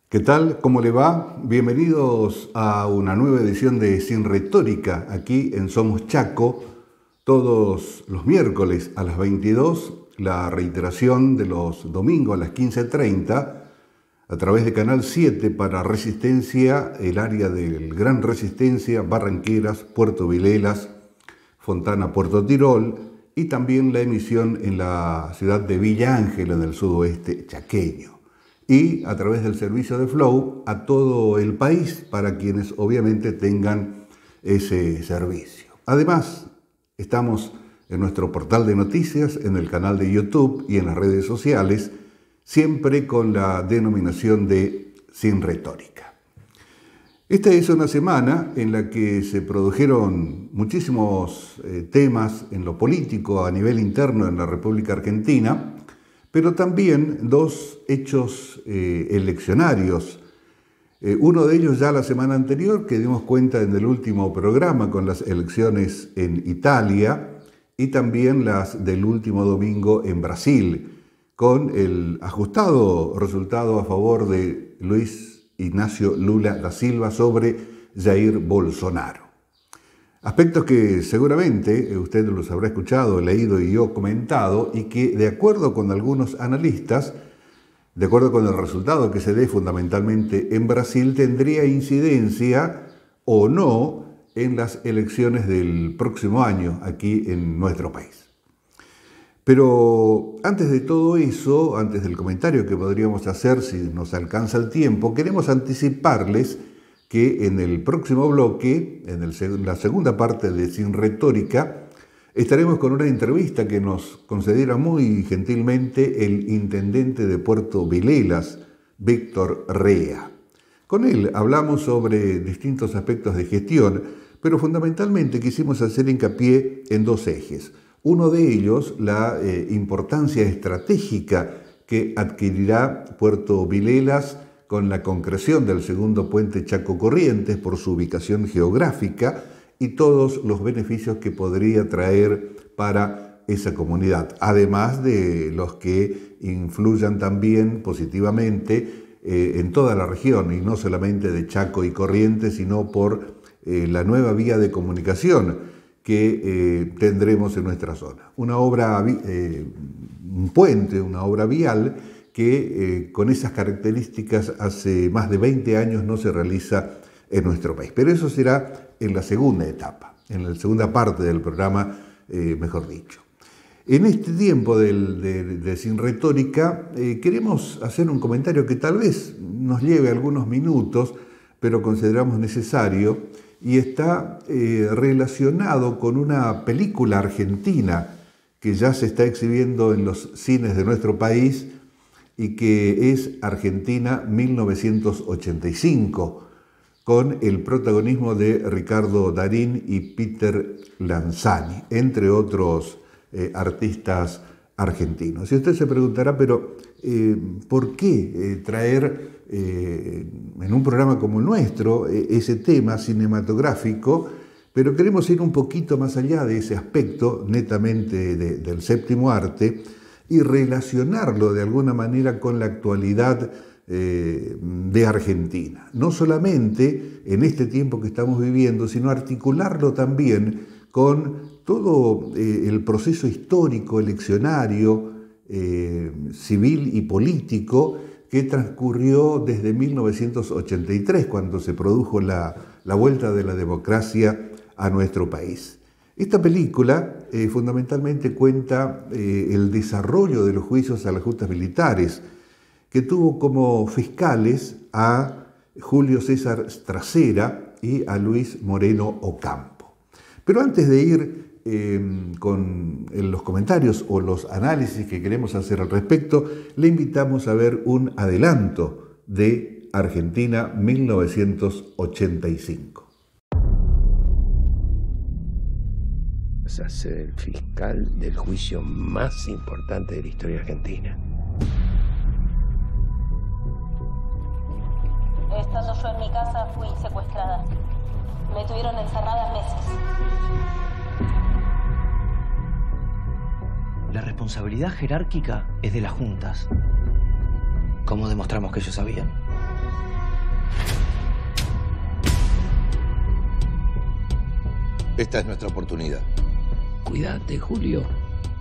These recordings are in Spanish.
¿Qué tal? ¿Cómo le va? Bienvenidos a una nueva edición de Sin Retórica, aquí en Somos Chaco, todos los miércoles a las 22, la reiteración de los domingos a las 15:30, a través de Canal 7 para Resistencia, el área del Gran Resistencia, Barranqueras, Puerto Vilelas, Fontana, Puerto Tirol, y también la emisión en la ciudad de Villa Ángel, en el sudoeste chaqueño. Y a través del servicio de Flow a todo el país para quienes obviamente tengan ese servicio. Además, estamos en nuestro portal de noticias, en el canal de YouTube y en las redes sociales, siempre con la denominación de Sin Retórica. Esta es una semana en la que se produjeron muchísimos temas en lo político a nivel interno en la República Argentina, pero también dos hechos eleccionarios. Uno de ellos ya la semana anterior, que dimos cuenta en el último programa con las elecciones en Italia, y también las del último domingo en Brasil, con el ajustado resultado a favor de Luis Ignacio Lula da Silva sobre Jair Bolsonaro. Aspectos que seguramente usted los habrá escuchado, leído y yo comentado, y que de acuerdo con algunos analistas, de acuerdo con el resultado que se dé fundamentalmente en Brasil, tendría incidencia o no en las elecciones del próximo año aquí en nuestro país. Pero antes de todo eso, antes del comentario que podríamos hacer si nos alcanza el tiempo, queremos anticiparles que en el próximo bloque, en la segunda parte de Sin Retórica, estaremos con una entrevista que nos concediera muy gentilmente el intendente de Puerto Vilelas, Víctor Rea. Con él hablamos sobre distintos aspectos de gestión, pero fundamentalmente quisimos hacer hincapié en dos ejes. Uno de ellos, la importancia estratégica que adquirirá Puerto Vilelas con la concreción del segundo puente Chaco Corrientes por su ubicación geográfica y todos los beneficios que podría traer para esa comunidad, además de los que influyan también positivamente en toda la región, y no solamente de Chaco y Corrientes, sino por la nueva vía de comunicación que tendremos en nuestra zona. Un puente, una obra vial que con esas características hace más de 20 años no se realiza en nuestro país. Pero eso será en la segunda etapa, en la segunda parte del programa, mejor dicho. En este tiempo de Sin Retórica queremos hacer un comentario que tal vez nos lleve algunos minutos, pero consideramos necesario, y está relacionado con una película argentina que ya se está exhibiendo en los cines de nuestro país, y que es Argentina 1985, con el protagonismo de Ricardo Darín y Peter Lanzani, entre otros artistas argentinos. Y usted se preguntará, pero ¿por qué traer en un programa como el nuestro ese tema cinematográfico? Pero queremos ir un poquito más allá de ese aspecto netamente del séptimo arte, y relacionarlo de alguna manera con la actualidad de Argentina. No solamente en este tiempo que estamos viviendo, sino articularlo también con todo el proceso histórico, eleccionario, civil y político que transcurrió desde 1983, cuando se produjo la vuelta de la democracia a nuestro país. Esta película fundamentalmente cuenta el desarrollo de los juicios a las justas militares, que tuvo como fiscales a Julio César Stracera y a Luis Moreno Ocampo. Pero antes de ir con los comentarios o los análisis que queremos hacer al respecto, le invitamos a ver un adelanto de Argentina 1985. A ser el fiscal del juicio más importante de la historia argentina. Estando yo en mi casa fui secuestrada. Me tuvieron encerrada meses. La responsabilidad jerárquica es de las juntas. ¿Cómo demostramos que ellos sabían? Esta es nuestra oportunidad. Cuídate, Julio.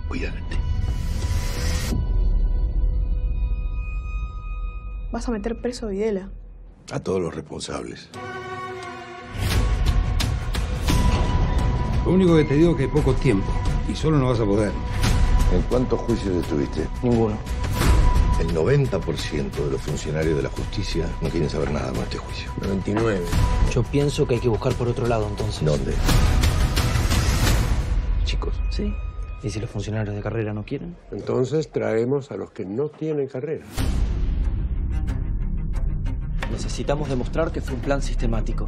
Cuídate. Vas a meter preso a Videla. A todos los responsables. Lo único que te digo es que hay poco tiempo y solo no vas a poder. ¿En cuántos juicios estuviste? Ninguno. El 90% de los funcionarios de la justicia no quieren saber nada con este juicio. 99. Yo pienso que hay que buscar por otro lado, entonces. ¿Dónde? Chicos. Sí. ¿Y si los funcionarios de carrera no quieren? Entonces traemos a los que no tienen carrera. Necesitamos demostrar que fue un plan sistemático.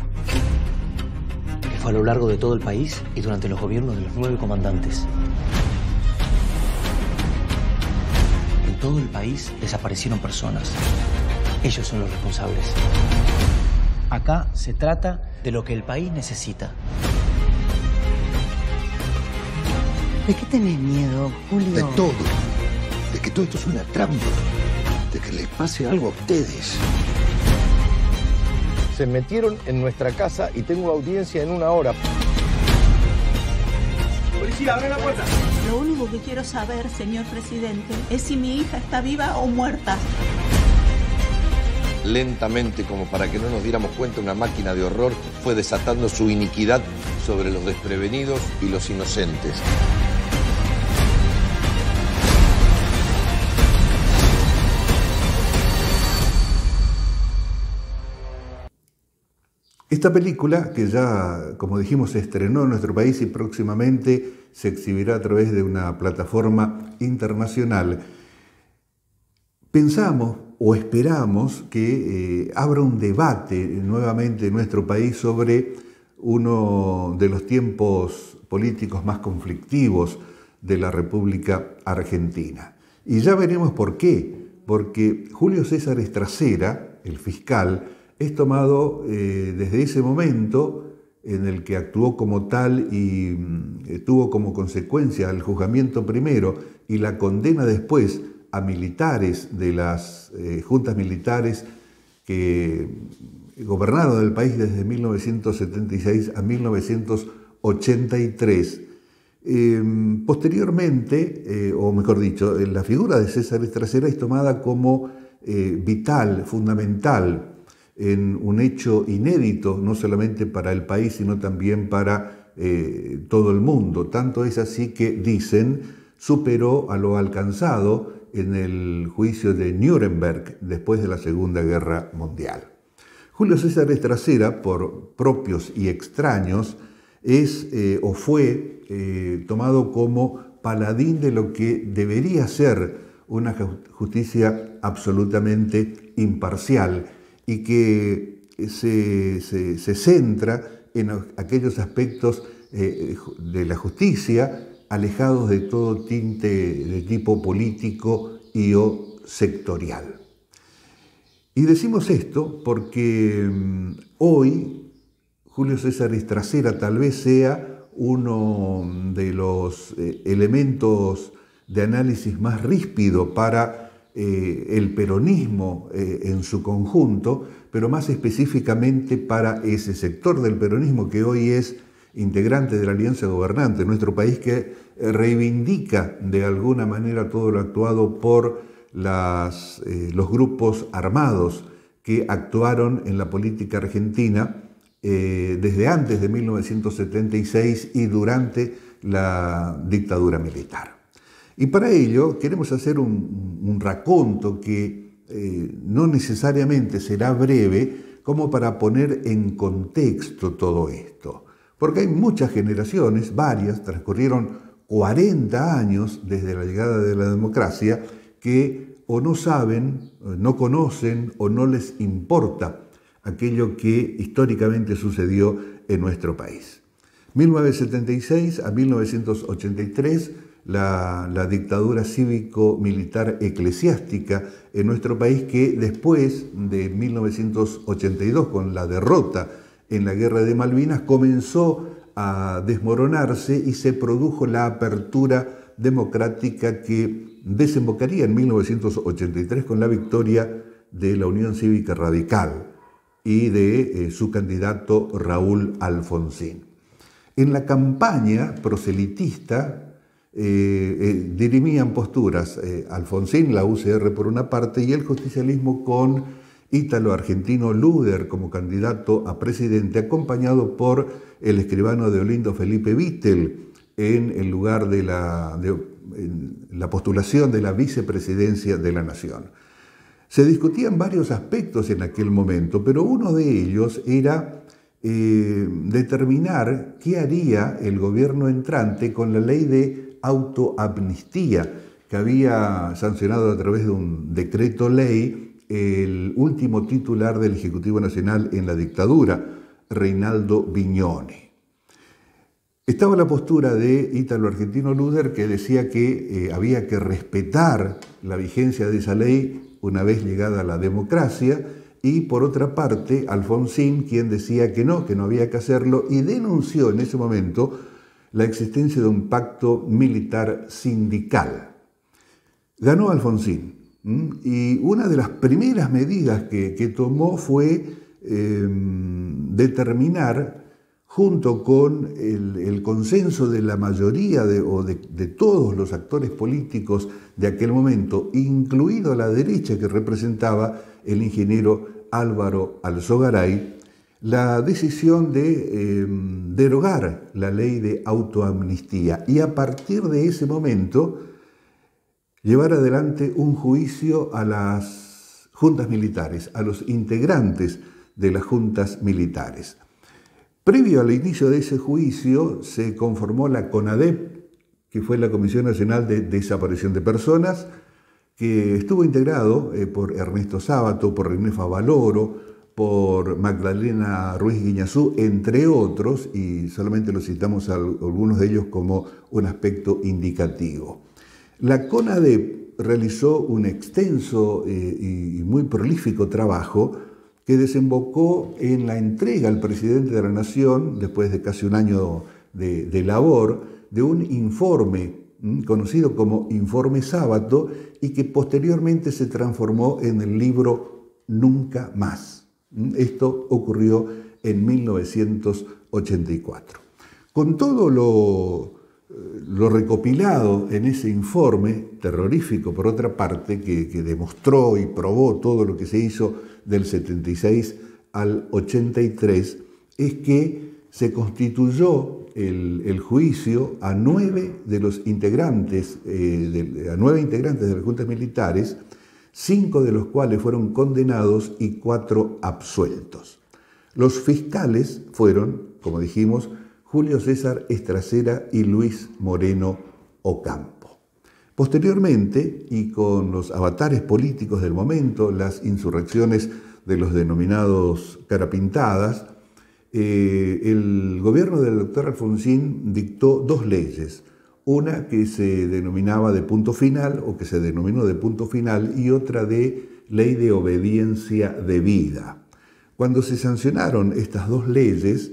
Que fue a lo largo de todo el país y durante los gobiernos de los 9 comandantes. En todo el país desaparecieron personas. Ellos son los responsables. Acá se trata de lo que el país necesita. ¿De qué tenés miedo, Julio? De todo. De que todo esto es una trampa. De que les pase algo a ustedes. Se metieron en nuestra casa y tengo audiencia en 1 hora. ¡Policía, abre la puerta! Lo único que quiero saber, señor presidente, es si mi hija está viva o muerta. Lentamente, como para que no nos diéramos cuenta, una máquina de horror fue desatando su iniquidad sobre los desprevenidos y los inocentes. Esta película, que ya, como dijimos, se estrenó en nuestro país y próximamente se exhibirá a través de una plataforma internacional, pensamos o esperamos que abra un debate nuevamente en nuestro país sobre uno de los tiempos políticos más conflictivos de la República Argentina. Y ya veremos por qué, porque Julio César Estracera, el fiscal, es tomado desde ese momento en el que actuó como tal y tuvo como consecuencia el juzgamiento primero y la condena después a militares de las juntas militares que gobernaron el país desde 1976 a 1983. Posteriormente, o mejor dicho, la figura de César Estracera es tomada como vital, fundamental, en un hecho inédito, no solamente para el país, sino también para todo el mundo. Tanto es así que, dicen, superó a lo alcanzado en el juicio de Nuremberg después de la Segunda Guerra Mundial. Julio César Estracera, por propios y extraños, es o fue tomado como paladín de lo que debería ser una justicia absolutamente imparcial, y que se centra en aquellos aspectos de la justicia alejados de todo tinte de tipo político y o sectorial. Y decimos esto porque hoy Julio César Estracera tal vez sea uno de los elementos de análisis más ríspido para el peronismo en su conjunto, pero más específicamente para ese sector del peronismo que hoy es integrante de la alianza gobernante en nuestro país, que reivindica de alguna manera todo lo actuado por los grupos armados que actuaron en la política argentina desde antes de 1976 y durante la dictadura militar. Y para ello queremos hacer un raconto que no necesariamente será breve, como para poner en contexto todo esto. Porque hay muchas generaciones, varias, transcurrieron 40 años desde la llegada de la democracia, que o no saben, no conocen o no les importa aquello que históricamente sucedió en nuestro país. 1976 a 1983, la dictadura cívico-militar eclesiástica en nuestro país, que después de 1982, con la derrota en la Guerra de Malvinas, comenzó a desmoronarse y se produjo la apertura democrática que desembocaría en 1983 con la victoria de la Unión Cívica Radical y de su candidato Raúl Alfonsín. En la campaña proselitista dirimían posturas Alfonsín, la UCR por una parte, y el justicialismo con ítalo-argentino Luder como candidato a presidente, acompañado por el escribano de Olindo Felipe Vittel en el lugar de la postulación de la vicepresidencia de la Nación. Se discutían varios aspectos en aquel momento, pero uno de ellos era determinar qué haría el gobierno entrante con la ley de autoamnistía que había sancionado a través de un decreto ley el último titular del Ejecutivo Nacional en la dictadura, Reinaldo Vignone. Estaba la postura de ítalo-argentino Luder, que decía que había que respetar la vigencia de esa ley una vez llegada a la democracia, y por otra parte Alfonsín, quien decía que no había que hacerlo, y denunció en ese momento la existencia de un pacto militar sindical. Ganó Alfonsín, y una de las primeras medidas que tomó fue determinar, junto con el consenso de la mayoría de todos los actores políticos de aquel momento, incluido la derecha que representaba el ingeniero Álvaro Alzogaray, la decisión de derogar la ley de autoamnistía y a partir de ese momento llevar adelante un juicio a las juntas militares, a los integrantes de las juntas militares. Previo al inicio de ese juicio se conformó la CONADEP, que fue la Comisión Nacional de Desaparición de Personas, que estuvo integrado por Ernesto Sábato, por René Favaloro, por Magdalena Ruiz Guiñazú, entre otros, y solamente los citamos a algunos de ellos como un aspecto indicativo. La CONADEP realizó un extenso y muy prolífico trabajo que desembocó en la entrega al presidente de la Nación, después de casi un año de labor, de un informe conocido como Informe Sábato y que posteriormente se transformó en el libro Nunca Más. Esto ocurrió en 1984. Con todo lo recopilado en ese informe, terrorífico por otra parte, que demostró y probó todo lo que se hizo del 76 al 83, es que se constituyó el juicio a 9 de los integrantes, a 9 integrantes de las juntas militares, 5 de los cuales fueron condenados y 4 absueltos. Los fiscales fueron, como dijimos, Julio César Estracera y Luis Moreno Ocampo. Posteriormente, y con los avatares políticos del momento, las insurrecciones de los denominados carapintadas, el gobierno del doctor Alfonsín dictó 2 leyes, una que se denominaba de punto final, o que se denominó de punto final, y otra de ley de obediencia debida. Cuando se sancionaron estas 2 leyes,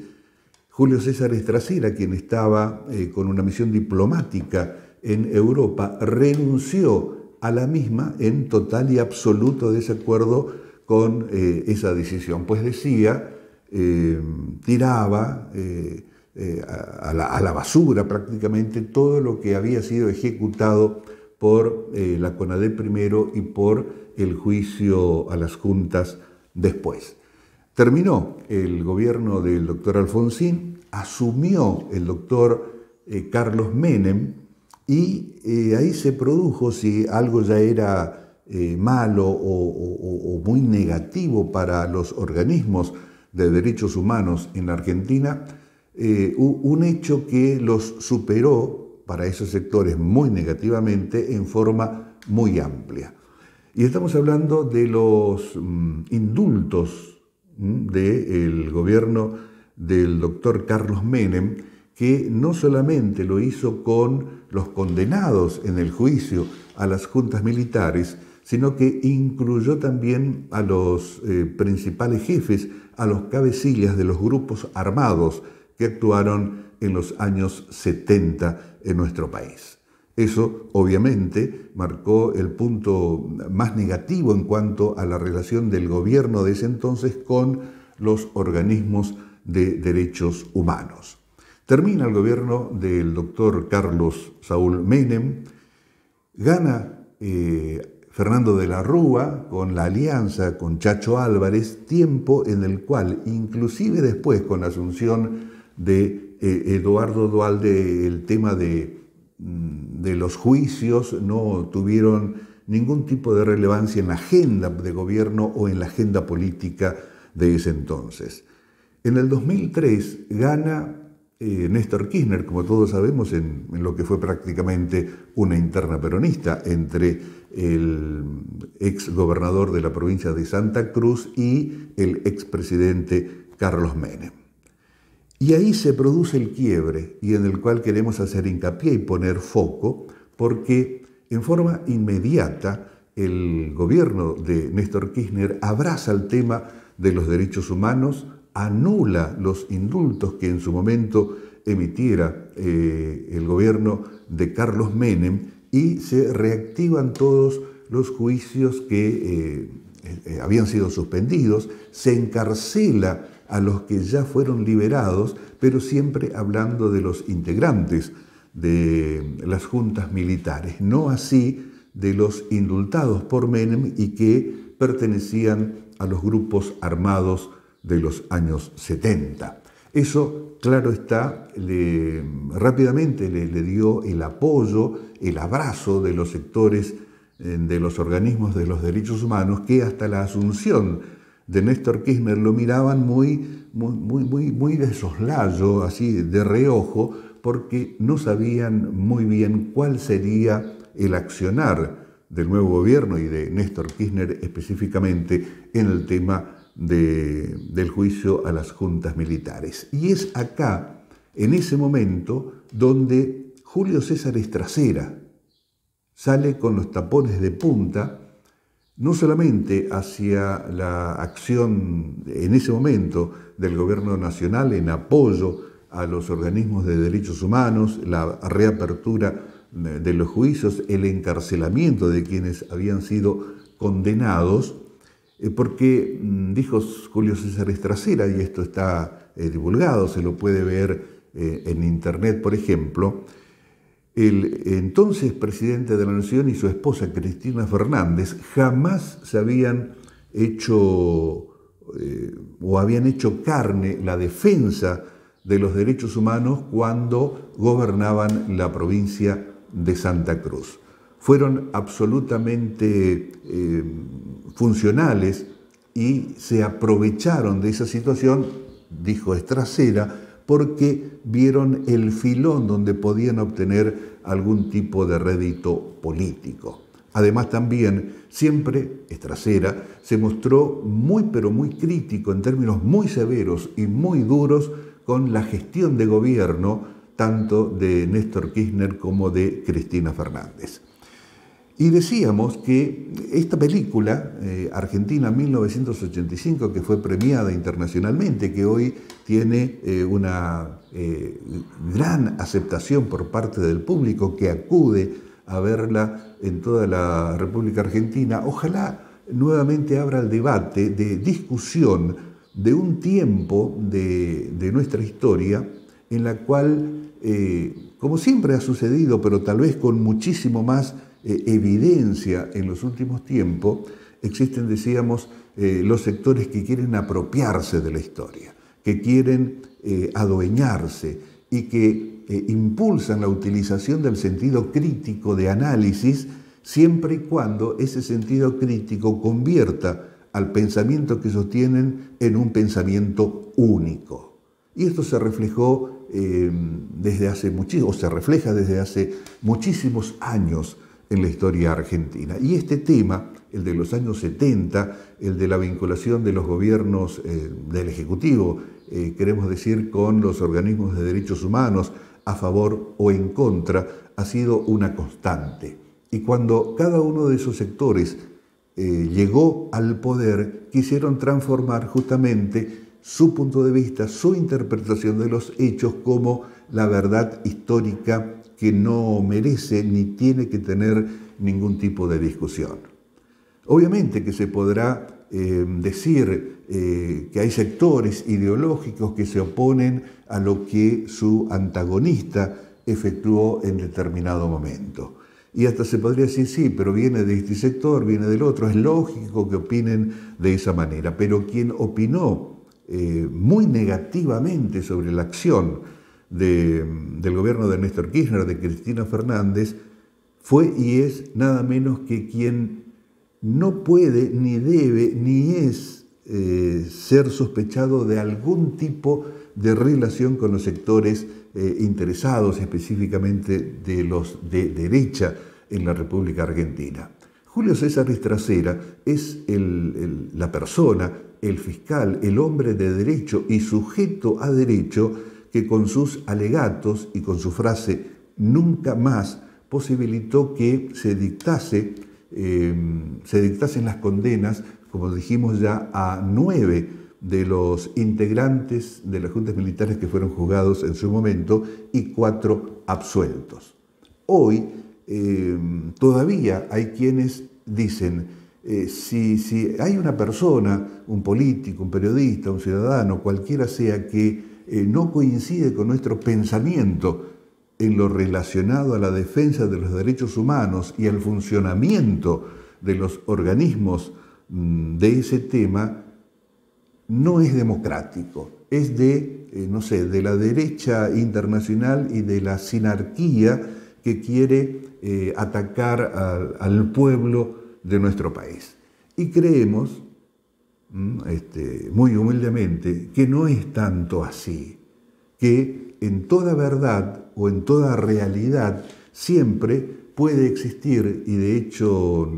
Julio César Estracera, quien estaba con una misión diplomática en Europa, renunció a la misma en total y absoluto desacuerdo con esa decisión, pues decía, tiraba a la basura prácticamente todo lo que había sido ejecutado por la CONADEP primero y por el juicio a las juntas después. Terminó el gobierno del doctor Alfonsín, asumió el doctor Carlos Menem y ahí se produjo, si algo ya era malo o muy negativo para los organismos de derechos humanos en la Argentina, un hecho que los superó para esos sectores muy negativamente en forma muy amplia. Y estamos hablando de los indultos del gobierno del doctor Carlos Menem, que no solamente lo hizo con los condenados en el juicio a las juntas militares, sino que incluyó también a los principales jefes, a los cabecillas de los grupos armados que actuaron en los años 70 en nuestro país. Eso, obviamente, marcó el punto más negativo en cuanto a la relación del gobierno de ese entonces con los organismos de derechos humanos. Termina el gobierno del doctor Carlos Saúl Menem, gana Fernando de la Rúa con la alianza con Chacho Álvarez, tiempo en el cual, inclusive después con la asunción de Eduardo Duhalde, el tema de los juicios no tuvieron ningún tipo de relevancia en la agenda de gobierno o en la agenda política de ese entonces. En el 2003 gana Néstor Kirchner, como todos sabemos, en lo que fue prácticamente una interna peronista entre el ex gobernador de la provincia de Santa Cruz y el expresidente Carlos Menem. Y ahí se produce el quiebre, y en el cual queremos hacer hincapié y poner foco, porque en forma inmediata el gobierno de Néstor Kirchner abraza el tema de los derechos humanos, anula los indultos que en su momento emitiera el gobierno de Carlos Menem y se reactivan todos los juicios que habían sido suspendidos, se encarcela a los que ya fueron liberados, pero siempre hablando de los integrantes de las juntas militares, no así de los indultados por Menem y que pertenecían a los grupos armados de los años 70. Eso, claro está, rápidamente le dio el apoyo, el abrazo de los sectores de los organismos de los derechos humanos que hasta la asunción de Néstor Kirchner lo miraban muy de soslayo, así de reojo, porque no sabían muy bien cuál sería el accionar del nuevo gobierno y de Néstor Kirchner específicamente en el tema del juicio a las juntas militares. Y es acá, en ese momento, donde Julio César Estracera sale con los tapones de punta, no solamente hacia la acción en ese momento del gobierno nacional en apoyo a los organismos de derechos humanos, la reapertura de los juicios, el encarcelamiento de quienes habían sido condenados, porque dijo Julio César Estracera, y esto está divulgado, se lo puede ver en internet, por ejemplo, el entonces presidente de la Nación y su esposa Cristina Fernández jamás se habían hecho o habían hecho carne la defensa de los derechos humanos cuando gobernaban la provincia de Santa Cruz. Fueron absolutamente funcionales y se aprovecharon de esa situación, dijo Estracera, porque vieron el filón donde podían obtener algún tipo de rédito político. Además también, siempre Estracera se mostró muy pero muy crítico en términos muy severos y muy duros con la gestión de gobierno tanto de Néstor Kirchner como de Cristina Fernández. Y decíamos que esta película, Argentina 1985, que fue premiada internacionalmente, que hoy tiene una gran aceptación por parte del público que acude a verla en toda la República Argentina, ojalá nuevamente abra el debate de discusión de un tiempo de nuestra historia en la cual, como siempre ha sucedido, pero tal vez con muchísimo más evidencia en los últimos tiempos, existen, decíamos, los sectores que quieren apropiarse de la historia, que quieren adueñarse y que impulsan la utilización del sentido crítico de análisis siempre y cuando ese sentido crítico convierta al pensamiento que sostienen en un pensamiento único. Y esto se reflejó se refleja desde hace muchísimos años en la historia argentina. Y este tema, el de los años 70, el de la vinculación de los gobiernos del Ejecutivo, queremos decir, con los organismos de derechos humanos, a favor o en contra, ha sido una constante. Y cuando cada uno de esos sectores llegó al poder, quisieron transformar justamente su punto de vista, su interpretación de los hechos como la verdad histórica que no merece ni tiene que tener ningún tipo de discusión. Obviamente que se podrá decir que hay sectores ideológicos que se oponen a lo que su antagonista efectuó en determinado momento. Y hasta se podría decir, sí, pero viene de este sector, viene del otro, es lógico que opinen de esa manera. Pero quien opinó muy negativamente sobre la acción del gobierno de Néstor Kirchner, de Cristina Fernández, fue y es nada menos que quien no puede, ni debe, ni es ser sospechado de algún tipo de relación con los sectores interesados, específicamente de los de derecha en la República Argentina. Julio César Estracera es la persona, el fiscal, el hombre de derecho y sujeto a derecho que con sus alegatos y con su frase "nunca más" posibilitó que se dictasen las condenas, como dijimos ya, a 9 de los integrantes de las juntas militares que fueron juzgados en su momento y 4 absueltos. Hoy todavía hay quienes dicen, si hay una persona, un político, un periodista, un ciudadano, cualquiera sea, que no coincide con nuestro pensamiento en lo relacionado a la defensa de los derechos humanos y al funcionamiento de los organismos de ese tema, no es democrático, es de la derecha internacional y de la sinarquía que quiere atacar al pueblo de nuestro país. Y creemos, muy humildemente, que no es tanto así, que en toda verdad o en toda realidad siempre puede existir, y de hecho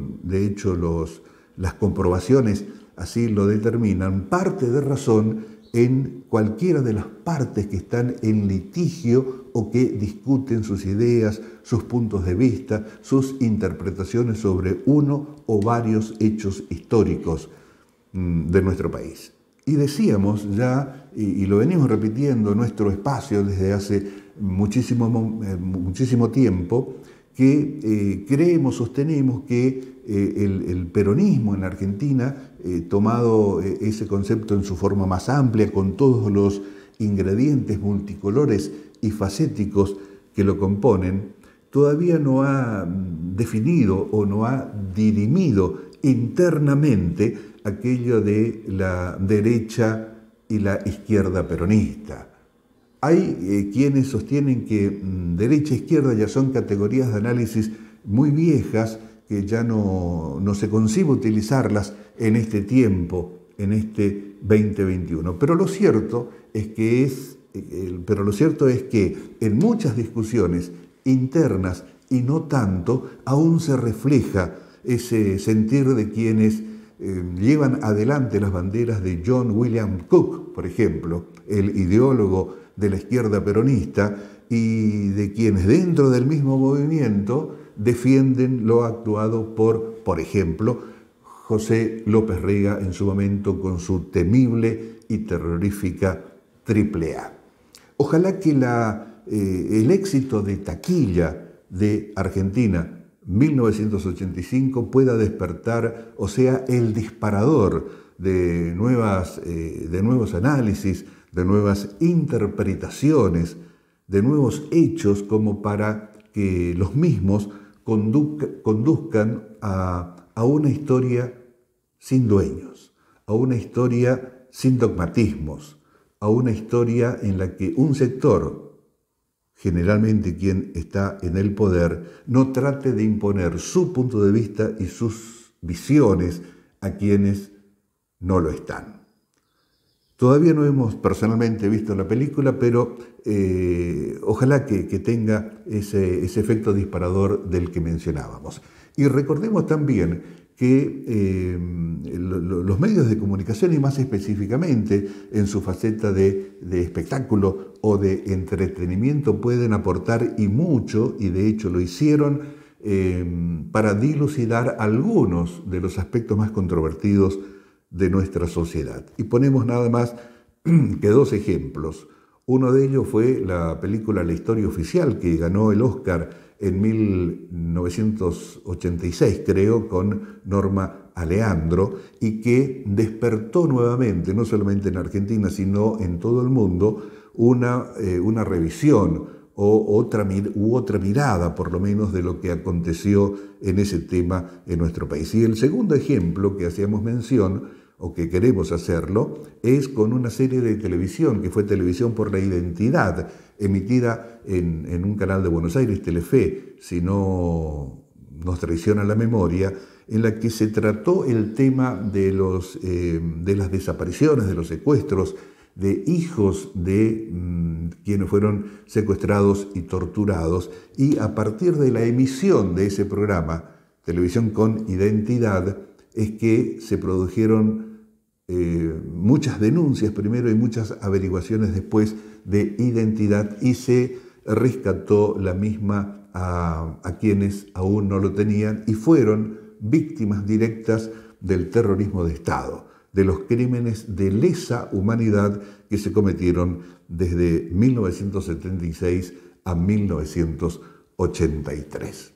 las comprobaciones así lo determinan, parte de razón en cualquiera de las partes que están en litigio o que discuten sus ideas, sus puntos de vista, sus interpretaciones sobre uno o varios hechos históricos de nuestro país. Y decíamos ya, y lo venimos repitiendo en nuestro espacio desde hace muchísimo tiempo, que sostenemos que el peronismo en la Argentina, tomado ese concepto en su forma más amplia, con todos los ingredientes multicolores y facéticos que lo componen, todavía no ha definido o no ha dirimido internamente aquello de la derecha y la izquierda peronista. Hay quienes sostienen que derecha e izquierda ya son categorías de análisis muy viejas, que ya no se concibe utilizarlas en este tiempo, en este 2021. Pero lo cierto es que en muchas discusiones internas y no tanto, aún se refleja ese sentir de quienes llevan adelante las banderas de John William Cook, por ejemplo, el ideólogo de la izquierda peronista, y de quienes dentro del mismo movimiento defienden lo actuado por ejemplo, José López Rega en su momento con su temible y terrorífica AAA. Ojalá que el éxito de taquilla de Argentina 1985 pueda despertar, o sea, el disparador de nuevos análisis, de nuevas interpretaciones, de nuevos hechos, como para que los mismos conduzcan a una historia sin dueños, a una historia sin dogmatismos, a una historia en la que un sector, generalmente quien está en el poder, no trate de imponer su punto de vista y sus visiones a quienes no lo están. Todavía no hemos personalmente visto la película, pero ojalá que tenga ese efecto disparador del que mencionábamos. Y recordemos también que los medios de comunicación, y más específicamente en su faceta de espectáculo o de entretenimiento, pueden aportar y mucho, y de hecho lo hicieron, para dilucidar algunos de los aspectos más controvertidos de nuestra sociedad. Y ponemos nada más que 2 ejemplos. Uno de ellos fue la película La historia oficial, que ganó el Oscar en 1986, creo, con Norma Aleandro, y que despertó nuevamente, no solamente en Argentina, sino en todo el mundo, una revisión u otra mirada, por lo menos, de lo que aconteció en ese tema en nuestro país. Y el segundo ejemplo que hacíamos mención, o que queremos hacerlo, es con una serie de televisión, que fue Televisión por la Identidad, emitida en un canal de Buenos Aires, Telefe, si no nos traiciona la memoria, en la que se trató el tema de las desapariciones, de los secuestros, de hijos de quienes fueron secuestrados y torturados, y a partir de la emisión de ese programa, Televisión con Identidad, es que se produjeron muchas denuncias primero y muchas averiguaciones después de identidad, y se rescató la misma a quienes aún no lo tenían y fueron víctimas directas del terrorismo de Estado, de los crímenes de lesa humanidad que se cometieron desde 1976 a 1983.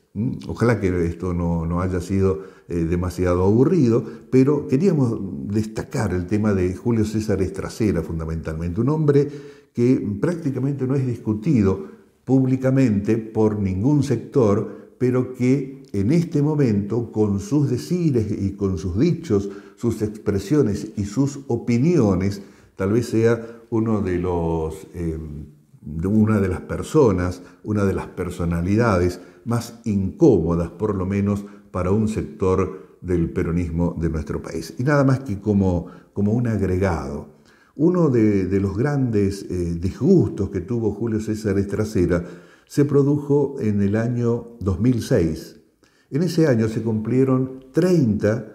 Ojalá que esto no haya sido demasiado aburrido, pero queríamos destacar el tema de Julio César Estracera, fundamentalmente, un hombre que prácticamente no es discutido públicamente por ningún sector, pero que en este momento, con sus decires y con sus dichos, sus expresiones y sus opiniones, tal vez sea una de las personas, una de las personalidades más incómodas, por lo menos para un sector del peronismo de nuestro país. Y nada más que como un agregado, uno de los grandes disgustos que tuvo Julio César Estracera se produjo en el año 2006. En ese año se cumplió el 30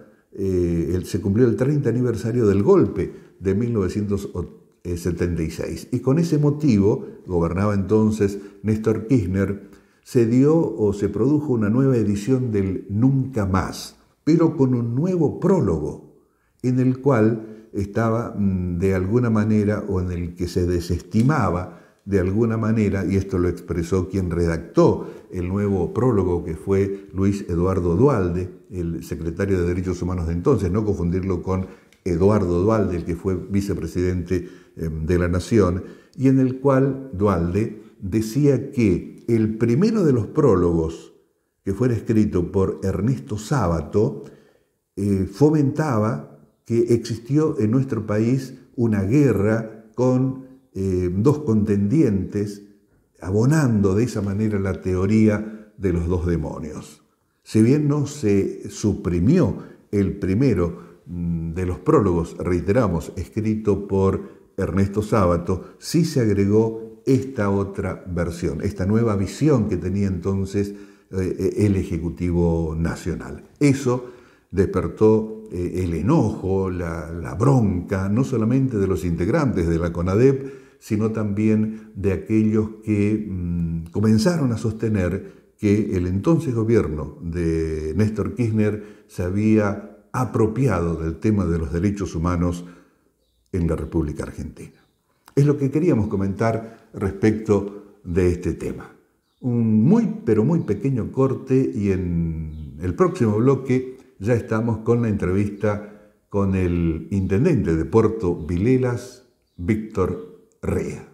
aniversario del golpe de 1976. Y con ese motivo, gobernaba entonces Néstor Kirchner, se produjo una nueva edición del Nunca Más, pero con un nuevo prólogo, en el cual estaba de alguna manera, o en el que se desestimaba de alguna manera, y esto lo expresó quien redactó el nuevo prólogo, que fue Luis Eduardo Duhalde, el secretario de Derechos Humanos de entonces, no confundirlo con Eduardo Duhalde, el que fue vicepresidente de la Nación, y en el cual Duhalde decía que el primero de los prólogos, que fuera escrito por Ernesto Sábato, fomentaba que existió en nuestro país una guerra con dos contendientes, abonando de esa manera la teoría de los dos demonios. Si bien no se suprimió el primero de los prólogos, reiteramos, escrito por Ernesto Sábato, sí se agregó esta otra versión, esta nueva visión que tenía entonces el Ejecutivo Nacional. Eso despertó el enojo, la bronca, no solamente de los integrantes de la CONADEP, sino también de aquellos que comenzaron a sostener que el entonces gobierno de Néstor Kirchner se había apropiado del tema de los derechos humanos en la República Argentina. Es lo que queríamos comentar respecto de este tema. Un muy, pero muy pequeño corte, y en el próximo bloque ya estamos con la entrevista con el intendente de Puerto Vilelas, Víctor Rea.